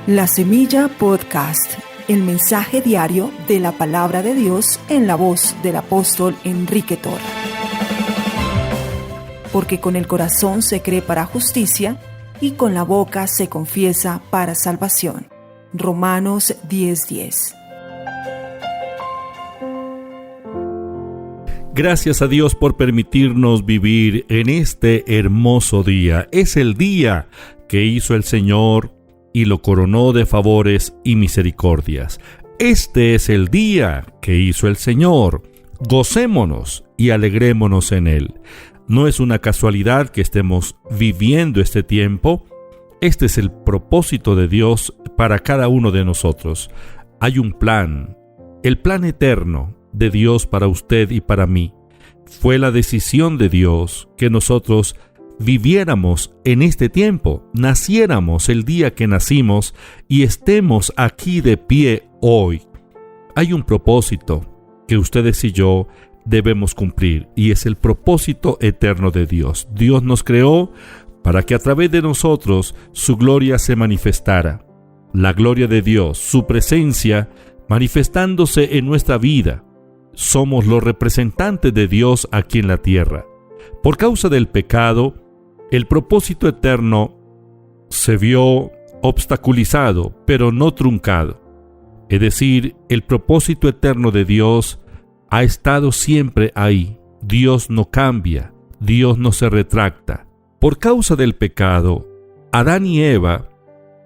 La Semilla Podcast, el mensaje diario de la palabra de Dios en la voz del apóstol Enrique Torra. Porque con el corazón se cree para justicia y con la boca se confiesa para salvación. Romanos 10:10. Gracias a Dios por permitirnos vivir en este hermoso día. Es el día que hizo el Señor y lo coronó de favores y misericordias. Este es el día que hizo el Señor. Gocémonos y alegrémonos en Él. No es una casualidad que estemos viviendo este tiempo. Este es el propósito de Dios para cada uno de nosotros. Hay un plan, el plan eterno de Dios para usted y para mí. Fue la decisión de Dios que nosotros viviéramos en este tiempo, naciéramos el día que nacimos y estemos aquí de pie hoy. Hay un propósito que ustedes y yo debemos cumplir y es el propósito eterno de Dios. Dios nos creó para que a través de nosotros su gloria se manifestara. La gloria de Dios, su presencia manifestándose en nuestra vida. Somos los representantes de Dios aquí en la tierra. Por causa del pecado, el propósito eterno se vio obstaculizado, pero no truncado. Es decir, el propósito eterno de Dios ha estado siempre ahí. Dios no cambia, Dios no se retracta. Por causa del pecado, Adán y Eva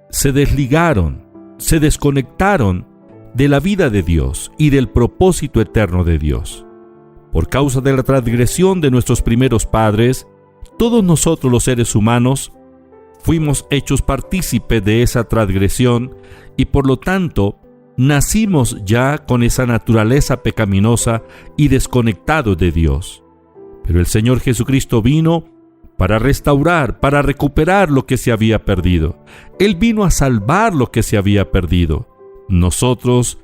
se desligaron, se desconectaron de la vida de Dios y del propósito eterno de Dios. Por causa de la transgresión de nuestros primeros padres, todos nosotros los seres humanos fuimos hechos partícipes de esa transgresión y por lo tanto nacimos ya con esa naturaleza pecaminosa y desconectados de Dios. Pero el Señor Jesucristo vino para restaurar, para recuperar lo que se había perdido. Él vino a salvar lo que se había perdido. Nosotros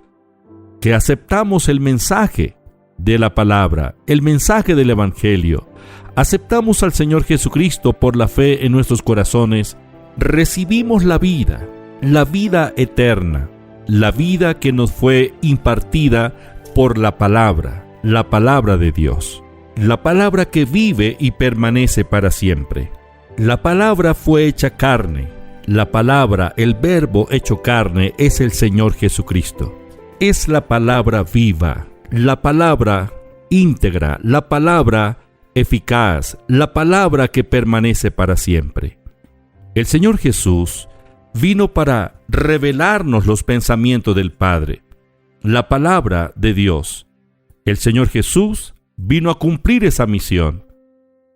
que aceptamos el mensaje de la palabra, el mensaje del Evangelio, aceptamos al Señor Jesucristo por la fe en nuestros corazones, recibimos la vida eterna, la vida que nos fue impartida por la palabra de Dios, la palabra que vive y permanece para siempre. La palabra fue hecha carne, la palabra, el verbo hecho carne es el Señor Jesucristo. Es la palabra viva, la palabra íntegra, la palabra eficaz, la palabra que permanece para siempre. El Señor Jesús vino para revelarnos los pensamientos del Padre, la palabra de Dios. El Señor Jesús vino a cumplir esa misión.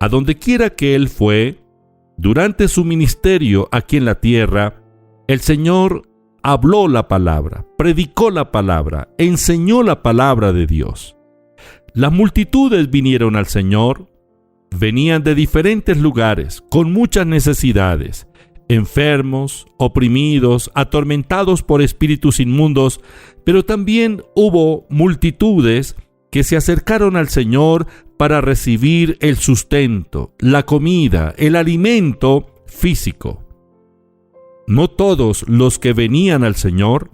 A donde quiera que Él fue, durante su ministerio aquí en la tierra, el Señor habló la palabra, predicó la palabra, enseñó la palabra de Dios. Las multitudes vinieron al Señor, venían de diferentes lugares, con muchas necesidades, enfermos, oprimidos, atormentados por espíritus inmundos, pero también hubo multitudes que se acercaron al Señor para recibir el sustento, la comida, el alimento físico. No todos los que venían al Señor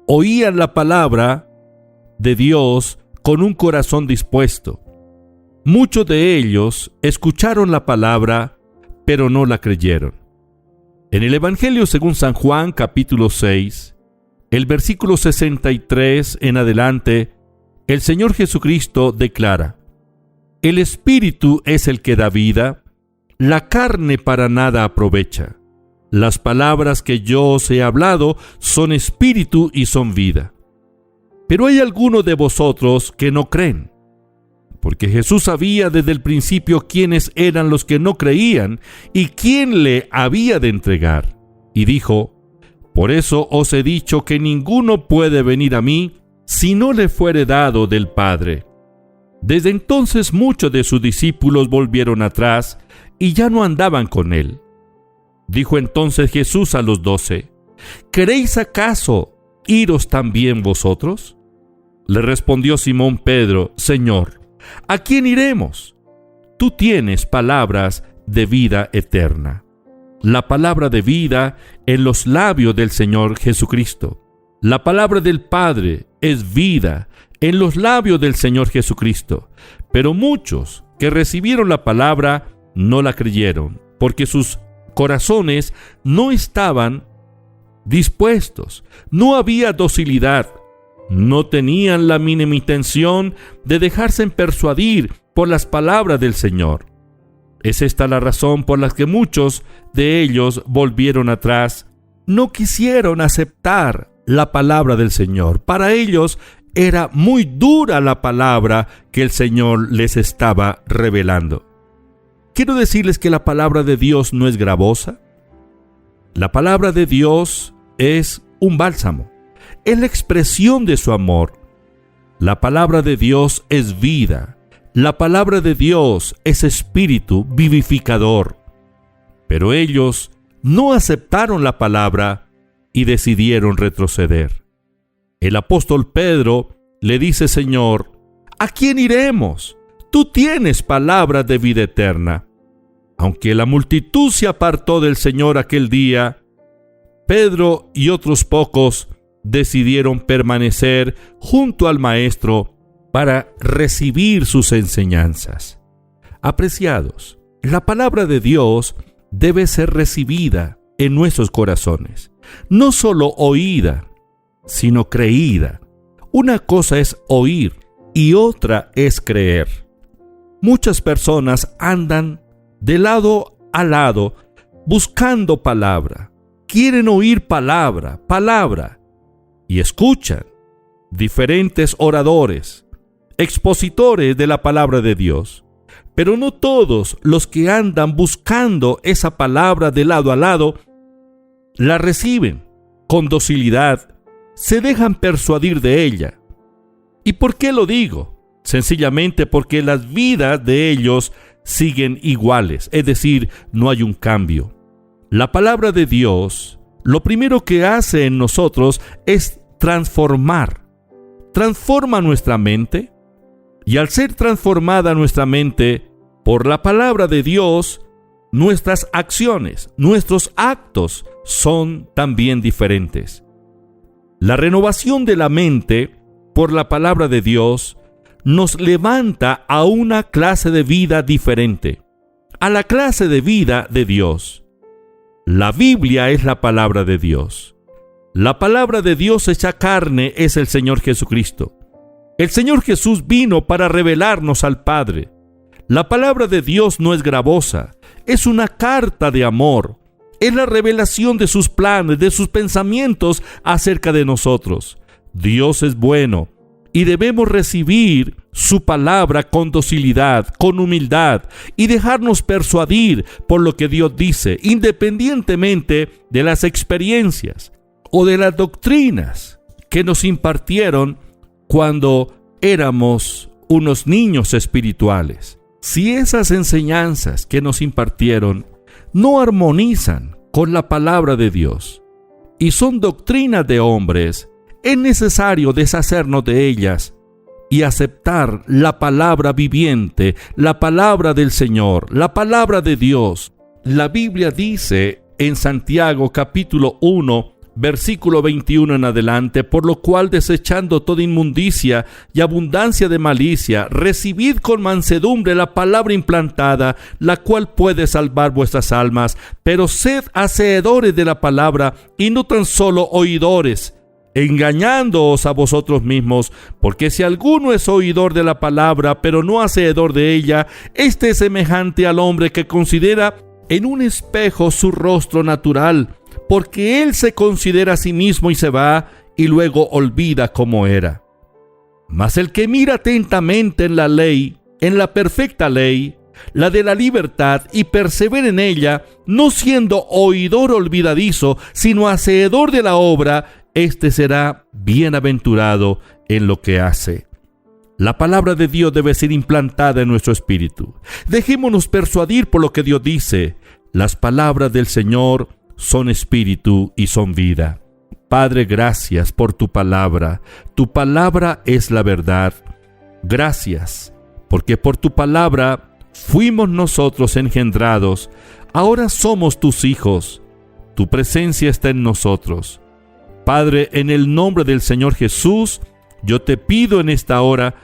oían la palabra de Dios con un corazón dispuesto. Muchos de ellos escucharon la palabra, pero no la creyeron. En el Evangelio según San Juan, capítulo 6, el versículo 63 en adelante, el Señor Jesucristo declara: el Espíritu es el que da vida, la carne para nada aprovecha. Las palabras que yo os he hablado son espíritu y son vida. Pero hay algunos de vosotros que no creen. Porque Jesús sabía desde el principio quiénes eran los que no creían y quién le había de entregar. Y dijo: por eso os he dicho que ninguno puede venir a mí si no le fuere dado del Padre. Desde entonces muchos de sus discípulos volvieron atrás y ya no andaban con él. Dijo entonces Jesús a los 12: ¿queréis acaso iros también vosotros? Le respondió Simón Pedro: Señor, ¿a quién iremos? Tú tienes palabras de vida eterna. la palabra de vida en los labios del Señor Jesucristo. La palabra del Padre es vida en los labios del Señor Jesucristo. Pero muchos que recibieron la palabra no la creyeron, porque sus corazones no estaban dispuestos, no había docilidad, no tenían la mínima intención de dejarse persuadir por las palabras del Señor. Es esta la razón por la que muchos de ellos volvieron atrás, no quisieron aceptar la palabra del Señor. Para ellos era muy dura la palabra que el Señor les estaba revelando. Quiero decirles que la palabra de Dios no es gravosa. La palabra de Dios es un bálsamo, es la expresión de su amor. La palabra de Dios es vida. La palabra de Dios es espíritu vivificador. Pero ellos no aceptaron la palabra y decidieron retroceder. El apóstol Pedro le dice: Señor, ¿a quién iremos? Tú tienes palabras de vida eterna. Aunque la multitud se apartó del Señor aquel día, Pedro y otros pocos decidieron permanecer junto al Maestro para recibir sus enseñanzas. Apreciados, la palabra de Dios debe ser recibida en nuestros corazones, no solo oída, sino creída. Una cosa es oír y otra es creer. Muchas personas andan de lado a lado buscando palabra. Quieren oír palabra, y escuchan diferentes oradores, expositores de la palabra de Dios. Pero no todos los que andan buscando esa palabra de lado a lado la reciben con docilidad, se dejan persuadir de ella. ¿Y por qué lo digo? Sencillamente porque las vidas de ellos siguen iguales, es decir, no hay un cambio. La palabra de Dios, lo primero que hace en nosotros es transformar. Transforma nuestra mente, y al ser transformada nuestra mente por la palabra de Dios, nuestras acciones, nuestros actos son también diferentes. La renovación de la mente por la palabra de Dios nos levanta a una clase de vida diferente, a la clase de vida de Dios. La Biblia es la palabra de Dios. La palabra de Dios hecha carne es el Señor Jesucristo. El Señor Jesús vino para revelarnos al Padre. La palabra de Dios no es gravosa, es una carta de amor. Es la revelación de sus planes, de sus pensamientos acerca de nosotros. Dios es bueno y debemos recibir su palabra con docilidad, con humildad y dejarnos persuadir por lo que Dios dice, independientemente de las experiencias o de las doctrinas que nos impartieron cuando éramos unos niños espirituales. Si esas enseñanzas que nos impartieron no armonizan con la palabra de Dios y son doctrinas de hombres, es necesario deshacernos de ellas y aceptar la palabra viviente, la palabra del Señor, la palabra de Dios. La Biblia dice en Santiago capítulo 1, versículo 21 en adelante: por lo cual, desechando toda inmundicia y abundancia de malicia, recibid con mansedumbre la palabra implantada, la cual puede salvar vuestras almas. Pero sed hacedores de la palabra y no tan solo oidores, engañándoos a vosotros mismos, porque si alguno es oidor de la palabra, pero no hacedor de ella, este es semejante al hombre que considera en un espejo su rostro natural, porque él se considera a sí mismo y se va, y luego olvida cómo era. Mas el que mira atentamente en la ley, en la perfecta ley, la de la libertad, y persevera en ella, no siendo oidor olvidadizo, sino hacedor de la obra, este será bienaventurado en lo que hace. La palabra de Dios debe ser implantada en nuestro espíritu. Dejémonos persuadir por lo que Dios dice. Las palabras del Señor son espíritu y son vida. Padre, gracias por tu palabra. Tu palabra es la verdad. Gracias, porque por tu palabra fuimos nosotros engendrados Ahora somos tus hijos. Tu presencia está en nosotros. Padre, en el nombre del Señor Jesús, yo te pido en esta hora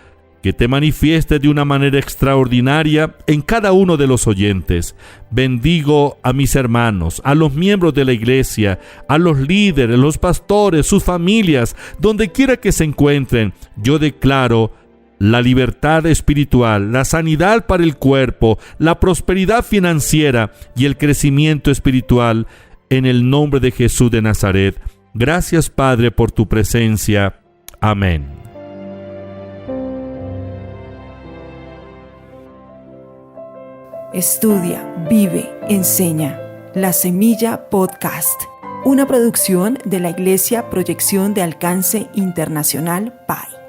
que te manifiestes de una manera extraordinaria en cada uno de los oyentes. Bendigo a mis hermanos, a los miembros de la iglesia, a los líderes, los pastores, sus familias, donde quiera que se encuentren. Yo declaro la libertad espiritual, la sanidad para el cuerpo, la prosperidad financiera y el crecimiento espiritual en el nombre de Jesús de Nazaret. Gracias, Padre, por tu presencia. Amén. Estudia, vive, enseña. La Semilla Podcast, una producción de la Iglesia Proyección de Alcance Internacional PAI.